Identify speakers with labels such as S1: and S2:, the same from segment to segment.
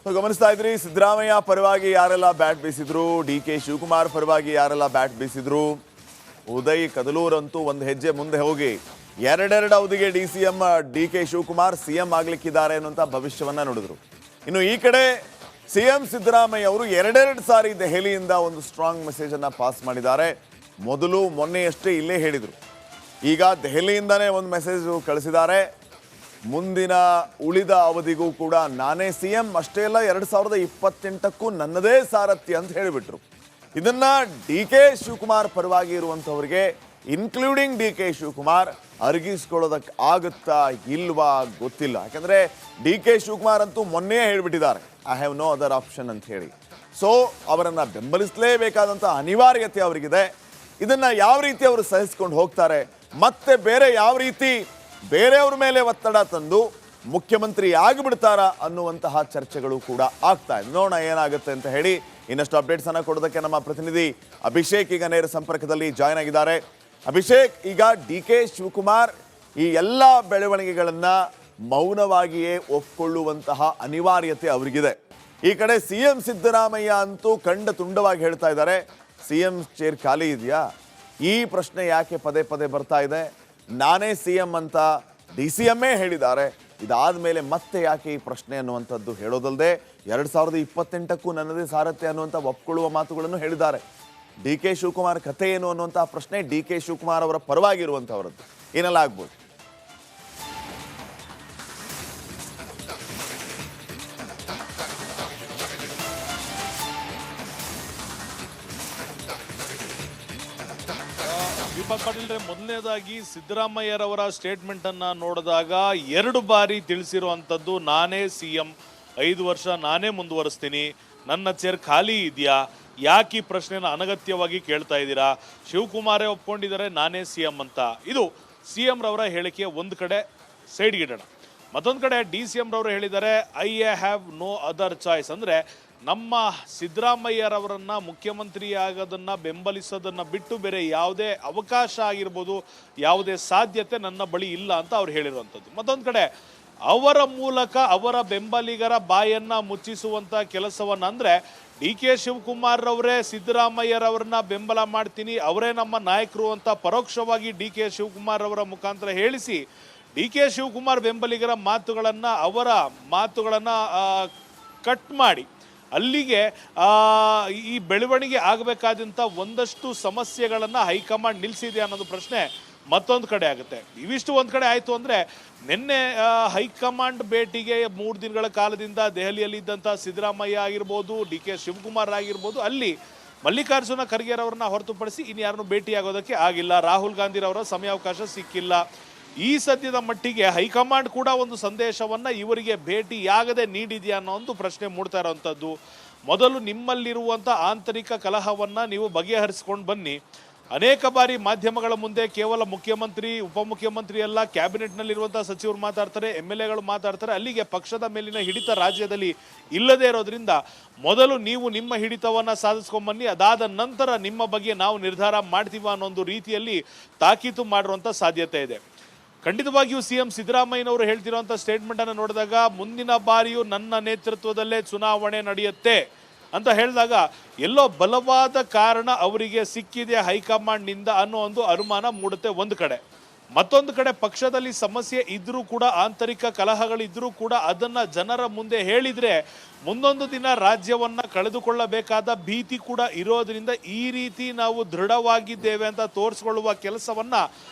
S1: ಗಮನಿಸ್ತಾ ಇದ್ರಿ, ಸಿದ್ದರಾಮಯ್ಯ ಪರವಾಗಿ ಯಾರೆಲ್ಲ ಬ್ಯಾಟ್ ಬೀಸಿದ್ರು, ಡಿ.ಕೆ. ಶಿವಕುಮಾರ್ ಪರವಾಗಿ ಯಾರೆಲ್ಲ ಬ್ಯಾಟ್ ಬೀಸಿದ್ರು. ಉದಯ್ ಕದಲೂರ್ ಅಂತೂ ಒಂದು ಹೆಜ್ಜೆ ಮುಂದೆ ಹೋಗಿ ಎರಡೆರಡು ಅವಧಿಗೆ ಡಿ.ಕೆ. ಶಿವಕುಮಾರ್ ಸಿಎಂ ಆಗ್ಲಿಕ್ಕಿದ್ದಾರೆ ಅನ್ನುವಂಥ ಭವಿಷ್ಯವನ್ನ ನುಡಿದ್ರು. ಇನ್ನು ಈ ಕಡೆ ಸಿಎಂ ಸಿದ್ದರಾಮಯ್ಯ ಅವರು ಎರಡೆರಡು ಸಾರಿ ದೆಹಲಿಯಿಂದ ಒಂದು ಸ್ಟ್ರಾಂಗ್ ಮೆಸೇಜ್ ಅನ್ನ ಪಾಸ್ ಮಾಡಿದ್ದಾರೆ. ಮೊನ್ನೆಯಷ್ಟೇ ಇಲ್ಲೇ ಹೇಳಿದ್ರು, ಈಗ ದೆಹಲಿಯಿಂದಾನೇ ಒಂದು ಮೆಸೇಜ್ ಕಳಿಸಿದ್ದಾರೆ. ಮುಂದಿನ ಉಳಿದ ಅವಧಿಗೂ ಕೂಡ ನಾನೇ ಸಿಎಂ, ಅಷ್ಟೇ ಅಲ್ಲ 2028ಕ್ಕೂ ನನ್ನದೇ ಸಾರಥ್ಯ ಅಂತ ಹೇಳಿಬಿಟ್ರು. ಇದನ್ನ ಡಿ.ಕೆ. ಶಿವಕುಮಾರ್ ಪರವಾಗಿ ಇರುವಂಥವ್ರಿಗೆ, ಇನ್ಕ್ಲೂಡಿಂಗ್ ಡಿ.ಕೆ. ಶಿವಕುಮಾರ್, ಅರಗಿಸ್ಕೊಳ್ಳೋದಕ್ಕೆ ಆಗುತ್ತಾ ಇಲ್ವಾ ಗೊತ್ತಿಲ್ಲ. ಯಾಕಂದ್ರೆ ಡಿ.ಕೆ. ಶಿವಕುಮಾರ್ ಅಂತೂ ಮೊನ್ನೆ ಹೇಳಿಬಿಟ್ಟಿದ್ದಾರೆ, I have no other option ಅಂತ ಹೇಳಿ. ಸೊ ಅವರನ್ನ ಬೆಂಬಲಿಸಲೇಬೇಕಾದಂಥ ಅನಿವಾರ್ಯತೆ ಅವರಿಗಿದೆ. ಇದನ್ನ ಯಾವ ರೀತಿ ಅವರು ಸಹಿಸ್ಕೊಂಡು ಹೋಗ್ತಾರೆ, ಮತ್ತೆ ಬೇರೆ ಯಾವ ರೀತಿ ಬೇರೆಯವ್ರ ಮೇಲೆ ಒತ್ತಡ ತಂದು ಮುಖ್ಯಮಂತ್ರಿ ಆಗಿಬಿಡ್ತಾರಾ ಅನ್ನುವಂತಹ ಚರ್ಚೆಗಳು ಕೂಡ ಆಗ್ತಾ ಇದೆ. ನೋಡೋಣ ಏನಾಗುತ್ತೆ ಅಂತ ಹೇಳಿ. ಇನ್ನಷ್ಟು ಅಪ್ಡೇಟ್ಸ್ ಅನ್ನ ಕೊಡೋದಕ್ಕೆ ನಮ್ಮ ಪ್ರತಿನಿಧಿ ಅಭಿಷೇಕ್ ಈಗ ನೇರ ಸಂಪರ್ಕದಲ್ಲಿ ಜಾಯ್ನ್ ಆಗಿದ್ದಾರೆ. ಅಭಿಷೇಕ್, ಈಗ ಡಿ.ಕೆ. ಶಿವಕುಮಾರ್ ಈ ಎಲ್ಲ ಬೆಳವಣಿಗೆಗಳನ್ನ ಮೌನವಾಗಿಯೇ ಒಪ್ಪಿಕೊಳ್ಳುವಂತಹ ಅನಿವಾರ್ಯತೆ ಅವರಿಗಿದೆ. ಈ ಕಡೆ ಸಿಎಂ ಸಿದ್ದರಾಮಯ್ಯ ಅಂತೂ ಕಂಡ ತುಂಡವಾಗಿ ಹೇಳ್ತಾ ಇದ್ದಾರೆ, ಸಿಎಂ ಚೇರ್ ಖಾಲಿ ಇದೆಯಾ, ಈ ಪ್ರಶ್ನೆ ಯಾಕೆ ಪದೇ ಪದೇ ಬರ್ತಾ ಇದೆ, ನಾನೇ ಸಿಎಂ ಅಂತ ಡಿ.ಸಿ.ಎಂ.ಏ ಹೇಳಿದ್ದಾರೆ, ಇದಾದ ಮೇಲೆ ಮತ್ತೆ ಯಾಕೆ ಈ ಪ್ರಶ್ನೆ ಅನ್ನುವಂಥದ್ದು ಹೇಳೋದಲ್ಲದೆ 2028ಕ್ಕೂ ನನ್ನದೇ ಸಾರಥ್ಯ ಅನ್ನುವಂಥ ಒಪ್ಕೊಳ್ಳುವ ಮಾತುಗಳನ್ನು ಹೇಳಿದ್ದಾರೆ. ಡಿ.ಕೆ. ಶಿವಕುಮಾರ್ ಕಥೆ ಏನು ಅನ್ನುವಂತಹ ಪ್ರಶ್ನೆ ಡಿ.ಕೆ. ಶಿವಕುಮಾರ್ ಅವರ ಪರವಾಗಿರುವಂಥವರದ್ದು ಏನೆಲ್ಲ ಆಗ್ಬೋದು?
S2: ದೀಪಕ್ ಪಾಟೀಲ್, ಮೊದಲನೇದಾಗಿ ಸಿದ್ದರಾಮಯ್ಯರವರ ಸ್ಟೇಟ್ಮೆಂಟ್ ಅನ್ನ ನೋಡಿದಾಗ 2 ಬಾರಿ ತಿಳಿಸಿರುವಂಥದ್ದು ನಾನೇ ಸಿಎಂ, 5 ವರ್ಷ ನಾನೇ ಮುಂದುವರಿಸ್ತೀನಿ, ನನ್ನ ಚೇರ್ ಖಾಲಿ ಇದೆಯಾ, ಯಾಕೆ ಈ ಪ್ರಶ್ನೆನ ಅನಗತ್ಯವಾಗಿ ಕೇಳ್ತಾ ಇದ್ದೀರಾ, ಶಿವಕುಮಾರೇ ಒಪ್ಕೊಂಡಿದ್ದಾರೆ ನಾನೇ ಸಿಎಂ ಅಂತ. ಇದು ಸಿಎಂ ರವರ ಹೇಳಿಕೆ ಒಂದು ಕಡೆ ಸೈಡ್ಗಿಡೋಣ. ಮತ್ತೊಂದು ಕಡೆ ಡಿ.ಸಿ.ಎಂ ರವರು ಹೇಳಿದ್ದಾರೆ I have no other choice, ಅಂದರೆ ನಮ್ಮ ಸಿದ್ದರಾಮಯ್ಯರವರನ್ನ ಮುಖ್ಯಮಂತ್ರಿಯಾಗೋದನ್ನು ಬೆಂಬಲಿಸೋದನ್ನು ಬಿಟ್ಟು ಬೇರೆ ಯಾವುದೇ ಅವಕಾಶ ಆಗಿರ್ಬೋದು, ಯಾವುದೇ ಸಾಧ್ಯತೆ ನನ್ನ ಬಳಿ ಇಲ್ಲ ಅಂತ ಅವ್ರು ಹೇಳಿರುವಂಥದ್ದು. ಮತ್ತೊಂದು ಕಡೆ ಅವರ ಮೂಲಕ ಅವರ ಬೆಂಬಲಿಗರ ಬಾಯನ್ನ ಮುಚ್ಚಿಸುವಂಥ ಕೆಲಸವನ್ನು, ಅಂದರೆ ಡಿ.ಕೆ. ಶಿವಕುಮಾರ್ ಅವರೇ ಸಿದ್ದರಾಮಯ್ಯರವ್ರನ್ನ ಬೆಂಬಲ ಮಾಡ್ತೀನಿ, ಅವರೇ ನಮ್ಮ ನಾಯಕರು ಅಂತ ಪರೋಕ್ಷವಾಗಿ ಡಿ.ಕೆ. ಶಿವಕುಮಾರ್ ಅವರ ಮುಖಾಂತರ ಹೇಳಿಸಿ ಡಿ.ಕೆ. ಶಿವಕುಮಾರ್ ಬೆಂಬಲಿಗರ ಅವರ ಮಾತುಗಳನ್ನು ಕಟ್ ಮಾಡಿ ಅಲ್ಲಿಗೆ ಈ ಬೆಳವಣಿಗೆ ಆಗಬೇಕಾದಂಥ ಒಂದಷ್ಟು ಸಮಸ್ಯೆಗಳನ್ನು ಹೈಕಮಾಂಡ್ ನಿಲ್ಲಿಸಿದೆ ಅನ್ನೋದು ಪ್ರಶ್ನೆ ಮತ್ತೊಂದು ಕಡೆ ಆಗುತ್ತೆ. ಇವಿಷ್ಟು ಒಂದು ಕಡೆ ಆಯಿತು ಅಂದರೆ, ನಿನ್ನೆ ಹೈಕಮಾಂಡ್ ಭೇಟಿಗೆ 3 ದಿನಗಳ ಕಾಲದಿಂದ ದೆಹಲಿಯಲ್ಲಿ ಇದ್ದಂಥ ಸಿದ್ದರಾಮಯ್ಯ ಆಗಿರ್ಬೋದು, ಡಿ.ಕೆ. ಶಿವಕುಮಾರ್ ಆಗಿರ್ಬೋದು, ಅಲ್ಲಿ ಮಲ್ಲಿಕಾರ್ಜುನ ಖರ್ಗೆರವ್ರನ್ನ ಹೊರತುಪಡಿಸಿ ಇನ್ಯಾರನ್ನು ಭೇಟಿಯಾಗೋದಕ್ಕೆ ಆಗಿಲ್ಲ. ರಾಹುಲ್ ಗಾಂಧಿರವರ ಸಮಯಾವಕಾಶ ಸಿಕ್ಕಿಲ್ಲ. ಈ ಸದ್ಯದ ಮಟ್ಟಿಗೆ ಹೈಕಮಾಂಡ್ ಕೂಡ ಒಂದು ಸಂದೇಶವನ್ನು ಇವರಿಗೆ ಭೇಟಿಯಾಗದೆ ನೀಡಿದೆಯಾ ಅನ್ನೋ ಒಂದು ಪ್ರಶ್ನೆ ಮೂಡ್ತಾ ಇರೋವಂಥದ್ದು. ಮೊದಲು ನಿಮ್ಮಲ್ಲಿರುವಂಥ ಆಂತರಿಕ ಕಲಹವನ್ನು ನೀವು ಬಗೆಹರಿಸ್ಕೊಂಡು ಬನ್ನಿ. ಅನೇಕ ಬಾರಿ ಮಾಧ್ಯಮಗಳ ಮುಂದೆ ಕೇವಲ ಮುಖ್ಯಮಂತ್ರಿ, ಉಪಮುಖ್ಯಮಂತ್ರಿ ಎಲ್ಲ, ಕ್ಯಾಬಿನೆಟ್ನಲ್ಲಿರುವಂಥ ಸಚಿವರು ಮಾತಾಡ್ತಾರೆ, MLAಗಳು ಮಾತಾಡ್ತಾರೆ, ಅಲ್ಲಿಗೆ ಪಕ್ಷದ ಮೇಲಿನ ಹಿಡಿತ ರಾಜ್ಯದಲ್ಲಿ ಇಲ್ಲದೇ ಇರೋದ್ರಿಂದ ಮೊದಲು ನೀವು ನಿಮ್ಮ ಹಿಡಿತವನ್ನು ಸಾಧಿಸ್ಕೊಂಬನ್ನಿ, ಅದಾದ ನಂತರ ನಿಮ್ಮ ಬಗ್ಗೆ ನಾವು ನಿರ್ಧಾರ ಮಾಡ್ತೀವ ಅನ್ನೋ ರೀತಿಯಲ್ಲಿ ತಾಕೀತು ಮಾಡಿರುವಂಥ ಸಾಧ್ಯತೆ ಇದೆ. ಖಂಡಿತವಾಗಿಯೂ ಸಿಎಂ ಸಿದ್ದರಾಮಯ್ಯನವರು ಹೇಳ್ತಿರುವಂಥ ಸ್ಟೇಟ್ಮೆಂಟನ್ನು ನೋಡಿದಾಗ ಮುಂದಿನ ಬಾರಿಯೂ ನನ್ನ ನೇತೃತ್ವದಲ್ಲೇ ಚುನಾವಣೆ ನಡೆಯುತ್ತೆ ಅಂತ ಹೇಳಿದಾಗ ಎಲ್ಲೋ ಬಲವಾದ ಕಾರಣ ಅವರಿಗೆ ಸಿಕ್ಕಿದೆ ಹೈಕಮಾಂಡ್ನಿಂದ ಅನ್ನೋ ಒಂದು ಅನುಮಾನ ಮೂಡುತ್ತೆ ಒಂದು ಕಡೆ. ಮತ್ತೊಂದು ಕಡೆ ಪಕ್ಷದಲ್ಲಿ ಸಮಸ್ಯೆ ಇದ್ರೂ ಕೂಡ, ಆಂತರಿಕ ಕಲಹಗಳಿದ್ರೂ ಕೂಡ ಅದನ್ನು ಜನರ ಮುಂದೆ ಹೇಳಿದರೆ ಮುಂದೊಂದು ದಿನ ರಾಜ್ಯವನ್ನು ಕಳೆದುಕೊಳ್ಳಬೇಕಾದ ಭೀತಿ ಕೂಡ ಇರೋದ್ರಿಂದ ಈ ರೀತಿ ನಾವು ದೃಢವಾಗಿದ್ದೇವೆ ಅಂತ ತೋರಿಸ್ಕೊಳ್ಳುವ ಕೆಲಸವನ್ನು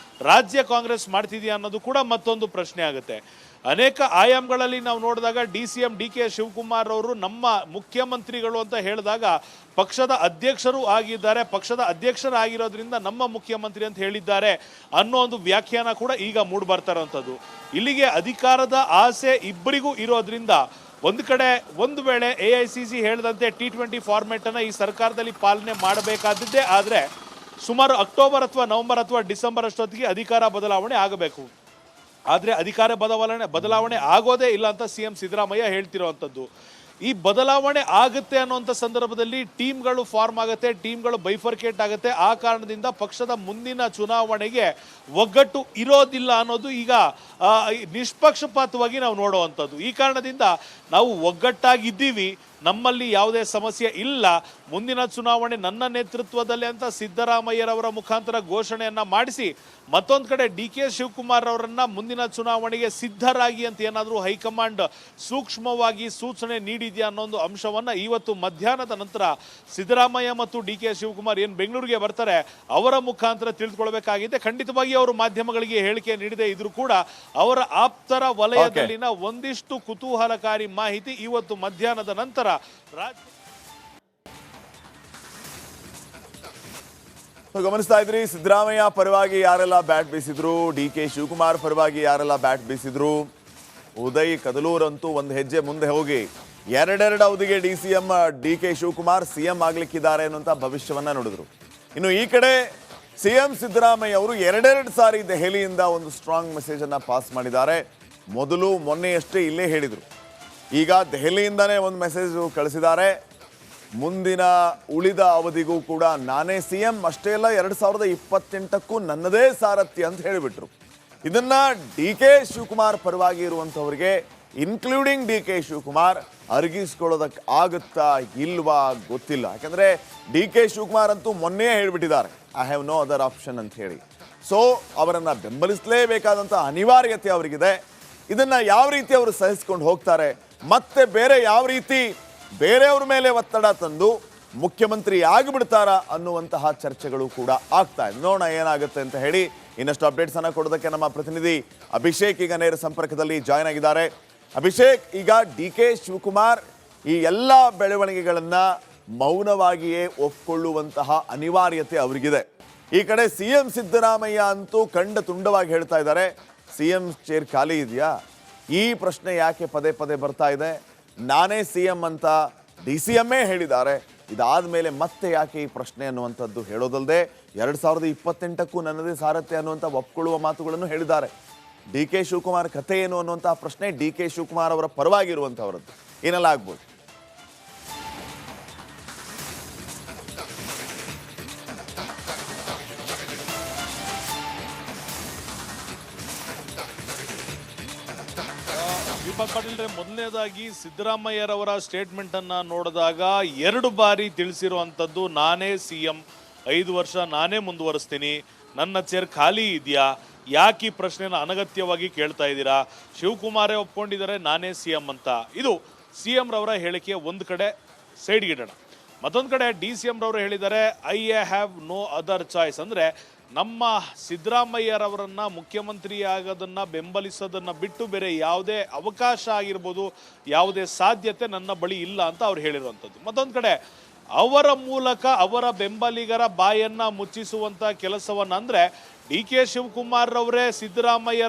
S2: ರಾಜ್ಯ ಕಾಂಗ್ರೆಸ್ ಮಾಡ್ತಿದೆಯಾ ಅನ್ನೋದು ಕೂಡ ಮತ್ತೊಂದು ಪ್ರಶ್ನೆ ಆಗುತ್ತೆ. ಅನೇಕ ಆಯಾಮಗಳಲ್ಲಿ ನಾವು ನೋಡಿದಾಗ ಡಿ.ಸಿ.ಎಂ ಡಿ.ಕೆ. ಶಿವಕುಮಾರ್ ಅವರು ನಮ್ಮ ಮುಖ್ಯಮಂತ್ರಿಗಳು ಅಂತ ಹೇಳಿದಾಗ ಪಕ್ಷದ ಅಧ್ಯಕ್ಷರು ಆಗಿದ್ದಾರೆ, ಪಕ್ಷದ ಅಧ್ಯಕ್ಷರಾಗಿರೋದ್ರಿಂದ ನಮ್ಮ ಮುಖ್ಯಮಂತ್ರಿ ಅಂತ ಹೇಳಿದ್ದಾರೆ ಅನ್ನೋ ಒಂದು ವ್ಯಾಖ್ಯಾನ ಕೂಡ ಈಗ ಮೂಡ್ಬರ್ತಾ ಇರೋವಂಥದ್ದು. ಇಲ್ಲಿಗೆ ಅಧಿಕಾರದ ಆಸೆ ಇಬ್ಬರಿಗೂ ಇರೋದ್ರಿಂದ ಒಂದು ಕಡೆ ಒಂದು ವೇಳೆ AICC ಹೇಳಿದಂತೆ T20 ಫಾರ್ಮೆಟನ್ನು ಈ ಸರ್ಕಾರದಲ್ಲಿ ಪಾಲನೆ ಮಾಡಬೇಕಾದದ್ದೇ ಆದರೆ ಸುಮಾರು ಅಕ್ಟೋಬರ್ ಅಥವಾ ನವೆಂಬರ್ ಅಥವಾ ಡಿಸೆಂಬರ್ ಅಷ್ಟೊತ್ತಿಗೆ ಅಧಿಕಾರ ಬದಲಾವಣೆ ಆಗಬೇಕು. ಆದರೆ ಅಧಿಕಾರ ಬದಲಾವಣೆ ಆಗೋದೇ ಇಲ್ಲ ಅಂತ ಸಿಎಂ ಸಿದ್ದರಾಮಯ್ಯ ಹೇಳ್ತಿರೋವಂಥದ್ದು. ಈ ಬದಲಾವಣೆ ಆಗುತ್ತೆ ಅನ್ನುವಂಥ ಸಂದರ್ಭದಲ್ಲಿ ಟೀಮ್ಗಳು ಫಾರ್ಮ್ ಆಗುತ್ತೆ, ಟೀಮ್ಗಳು ಬೈಫರ್ಕೇಟ್ ಆಗುತ್ತೆ. ಆ ಕಾರಣದಿಂದ ಪಕ್ಷದ ಮುಂದಿನ ಚುನಾವಣೆಗೆ ಒಗ್ಗಟ್ಟು ಇರೋದಿಲ್ಲ ಅನ್ನೋದು ಈಗ ನಿಷ್ಪಕ್ಷಪಾತವಾಗಿ ನಾವು ನೋಡುವಂಥದ್ದು. ಈ ಕಾರಣದಿಂದ ನಾವು ಒಗ್ಗಟ್ಟಾಗಿದ್ದೀವಿ, ನಮ್ಮಲ್ಲಿ ಯಾವುದೇ ಸಮಸ್ಯೆ ಇಲ್ಲ, ಮುಂದಿನ ಚುನಾವಣೆ ನನ್ನ ನೇತೃತ್ವದಲ್ಲಿ ಅಂತ ಸಿದ್ದರಾಮಯ್ಯರವರ ಮುಖಾಂತರ ಘೋಷಣೆಯನ್ನ ಮಾಡಿಸಿ ಮತ್ತೊಂದು ಕಡೆ ಡಿ ಕೆ ಶಿವಕುಮಾರ್ ಅವರನ್ನ ಮುಂದಿನ ಚುನಾವಣೆಗೆ ಸಿದ್ಧರಾಗಿ ಅಂತ ಏನಾದರೂ ಹೈಕಮಾಂಡ್ ಸೂಕ್ಷ್ಮವಾಗಿ ಸೂಚನೆ ನೀಡಿದೆಯಾ ಅನ್ನೋ ಒಂದು ಅಂಶವನ್ನ ಇವತ್ತು ಮಧ್ಯಾಹ್ನದ ನಂತರ ಸಿದ್ದರಾಮಯ್ಯ ಮತ್ತು ಡಿ ಕೆ ಶಿವಕುಮಾರ್ ಏನು ಬೆಂಗಳೂರಿಗೆ ಬರ್ತಾರೆ ಅವರ ಮುಖಾಂತರ ತಿಳಿದುಕೊಳ್ಬೇಕಾಗಿದೆ. ಖಂಡಿತವಾಗಿ ಅವರು ಮಾಧ್ಯಮಗಳಿಗೆ ಹೇಳಿಕೆ ನೀಡದೇ ಇದ್ರೂ ಕೂಡ ಅವರ ಆಪ್ತರ ವಲಯದಲ್ಲಿನ ಒಂದಿಷ್ಟು ಕುತೂಹಲಕಾರಿ ಮಾಹಿತಿ ಇವತ್ತು ಮಧ್ಯಾಹ್ನದ ನಂತರ
S1: ಗಮನಿಸ್ತಾ ಇದ್ರಿ. ಸಿದ್ದರಾಮಯ್ಯ ಪರವಾಗಿ ಯಾರೆಲ್ಲ ಬ್ಯಾಟ್ ಬೀಸಿದ್ರು, ಡಿ ಕೆ ಶಿವಕುಮಾರ್ ಪರವಾಗಿ ಯಾರೆಲ್ಲ ಬ್ಯಾಟ್ ಬೀಸಿದ್ರು, ಉದಯ್ ಕದಲೂರ್ ಅಂತೂ ಒಂದು ಹೆಜ್ಜೆ ಮುಂದೆ ಹೋಗಿ ಎರಡೆರಡು ಅವಧಿಗೆ DCM D K Shivakumar CM ಆಗ್ಲಿಕ್ಕಿದ್ದಾರೆ ಅನ್ನುವಂಥ ಭವಿಷ್ಯವನ್ನ ನುಡಿದ್ರು. ಇನ್ನು ಈ ಕಡೆ CM ಸಿದ್ದರಾಮಯ್ಯ ಅವರು ಎರಡೆರಡು ಸಾರಿ ದೆಹಲಿಯಿಂದ ಒಂದು ಸ್ಟ್ರಾಂಗ್ ಮೆಸೇಜ್ ಅನ್ನ ಪಾಸ್ ಮಾಡಿದ್ದಾರೆ. ಮೊನ್ನೆಯಷ್ಟೇ ಇಲ್ಲೇ ಹೇಳಿದ್ರು, ಈಗ ದೆಹಲಿಯಿಂದಾನೇ ಒಂದು ಮೆಸೇಜ್ ಕಳಿಸಿದ್ದಾರೆ. ಮುಂದಿನ ಉಳಿದ ಅವಧಿಗೂ ಕೂಡ ನಾನೇ CM, ಅಷ್ಟೇ ಅಲ್ಲ 2028ಕ್ಕೂ ನನ್ನದೇ ಸಾರಥ್ಯ ಅಂತ ಹೇಳಿಬಿಟ್ರು. ಇದನ್ನ ಡಿ ಕೆ ಶಿವಕುಮಾರ್ ಪರವಾಗಿ ಇರುವಂಥವ್ರಿಗೆ, ಇನ್ಕ್ಲೂಡಿಂಗ್ ಡಿ ಕೆ ಶಿವಕುಮಾರ್, ಅರಗಿಸ್ಕೊಳ್ಳೋದಕ್ಕೆ ಆಗುತ್ತಾ ಇಲ್ವಾ ಗೊತ್ತಿಲ್ಲ. ಯಾಕಂದ್ರೆ ಡಿ ಕೆ ಶಿವಕುಮಾರ್ ಅಂತೂ ಮೊನ್ನೆ ಹೇಳಿಬಿಟ್ಟಿದ್ದಾರೆ, I have no other option ಅಂತ ಹೇಳಿ. ಸೊ ಅವರನ್ನ ಬೆಂಬಲಿಸಲೇಬೇಕಾದಂಥ ಅನಿವಾರ್ಯತೆ ಅವರಿಗಿದೆ. ಇದನ್ನ ಯಾವ ರೀತಿ ಅವರು ಸಹಿಸ್ಕೊಂಡು ಹೋಗ್ತಾರೆ, ಮತ್ತೆ ಬೇರೆ ಯಾವ ರೀತಿ ಬೇರೆಯವ್ರ ಮೇಲೆ ಒತ್ತಡ ತಂದು ಮುಖ್ಯಮಂತ್ರಿ ಆಗಿಬಿಡ್ತಾರಾ ಅನ್ನುವಂತಹ ಚರ್ಚೆಗಳು ಕೂಡ ಆಗ್ತಾ ಇದೆ. ನೋಡೋಣ ಏನಾಗುತ್ತೆ ಅಂತ ಹೇಳಿ. ಇನ್ನಷ್ಟು ಅಪ್ಡೇಟ್ಸ್ ಅನ್ನ ಕೊಡೋದಕ್ಕೆ ನಮ್ಮ ಪ್ರತಿನಿಧಿ ಅಭಿಷೇಕ್ ಈಗ ನೇರ ಸಂಪರ್ಕದಲ್ಲಿ ಜಾಯ್ನ್ ಆಗಿದ್ದಾರೆ. ಅಭಿಷೇಕ್, ಈಗ ಡಿ ಕೆ ಶಿವಕುಮಾರ್ ಈ ಎಲ್ಲ ಬೆಳವಣಿಗೆಗಳನ್ನ ಮೌನವಾಗಿಯೇ ಒಪ್ಕೊಳ್ಳುವಂತಹ ಅನಿವಾರ್ಯತೆ ಅವರಿಗಿದೆ. ಈ ಕಡೆ CM ಸಿದ್ದರಾಮಯ್ಯ ಅಂತೂ ಕಂಡ ತುಂಡವಾಗಿ ಹೇಳ್ತಾ ಇದ್ದಾರೆ, CM ಚೇರ್ ಖಾಲಿ ಇದೆಯಾ, ಈ ಪ್ರಶ್ನೆ ಯಾಕೆ ಪದೇ ಪದೇ ಬರ್ತಾ ಇದೆ, ನಾನೇ CM ಅಂತ DCM ಹೇಳಿದ್ದಾರೆ, ಇದಾದ ಮೇಲೆ ಮತ್ತೆ ಯಾಕೆ ಈ ಪ್ರಶ್ನೆ ಅನ್ನುವಂಥದ್ದು ಹೇಳೋದಲ್ಲದೆ 2028ಕ್ಕೂ ನನ್ನದೇ ಸಾರಥ್ಯ ಅನ್ನುವಂಥ ಒಪ್ಕೊಳ್ಳುವ ಮಾತುಗಳನ್ನು ಹೇಳಿದ್ದಾರೆ. ಡಿ ಕೆ ಶಿವಕುಮಾರ್ ಕಥೆ ಏನು ಅನ್ನುವಂತಹ ಪ್ರಶ್ನೆ ಡಿ ಕೆ ಶಿವಕುಮಾರ್ ಅವರ ಪರವಾಗಿರುವಂಥವರದ್ದು ಏನೆಲ್ಲ ಆಗ್ಬೋದು?
S2: ದೀಪಕ್ ಪಾಟೀಲ್, ಮೊದಲನೇದಾಗಿ ಸಿದ್ದರಾಮಯ್ಯರವರ ಸ್ಟೇಟ್ಮೆಂಟ್ ಅನ್ನ ನೋಡಿದಾಗ 2 ಬಾರಿ ತಿಳಿಸಿರುವಂಥದ್ದು ನಾನೇ CM, 5 ವರ್ಷ ನಾನೇ ಮುಂದುವರಿಸ್ತೀನಿ, ನನ್ನ ಚೇರ್ ಖಾಲಿ ಇದೆಯಾ, ಯಾಕೆ ಈ ಪ್ರಶ್ನೆನ ಅನಗತ್ಯವಾಗಿ ಕೇಳ್ತಾ ಇದ್ದೀರಾ, ಶಿವಕುಮಾರೇ ಒಪ್ಕೊಂಡಿದ್ದಾರೆ ನಾನೇ CM ಅಂತ. ಇದು CM ರವರ ಹೇಳಿಕೆ ಒಂದು ಕಡೆ ಸೈಡ್ಗಿಡೋಣ. ಮತ್ತೊಂದು ಕಡೆ DCM ರವರು ಹೇಳಿದ್ದಾರೆ I have no other choice, ಅಂದರೆ ನಮ್ಮ ಸಿದ್ದರಾಮಯ್ಯರವರನ್ನ ಮುಖ್ಯಮಂತ್ರಿ ಆಗೋದನ್ನ ಬೆಂಬಲಿಸೋದನ್ನ ಬಿಟ್ಟು ಬೇರೆ ಯಾವುದೇ ಅವಕಾಶ ಆಗಿರ್ಬೋದು, ಯಾವುದೇ ಸಾಧ್ಯತೆ ನನ್ನ ಬಳಿ ಇಲ್ಲ ಅಂತ ಅವ್ರು ಹೇಳಿರುವಂಥದ್ದು. ಮತ್ತೊಂದು ಕಡೆ ಅವರ ಮೂಲಕ ಅವರ ಬೆಂಬಲಿಗರ ಬಾಯನ್ನ ಮುಚ್ಚಿಸುವಂತ ಕೆಲಸವನ್ನ, ಅಂದ್ರೆ ಡಿ ಕೆ ಶಿವಕುಮಾರ್ ಅವರೇ ಸಿದ್ದರಾಮಯ್ಯರ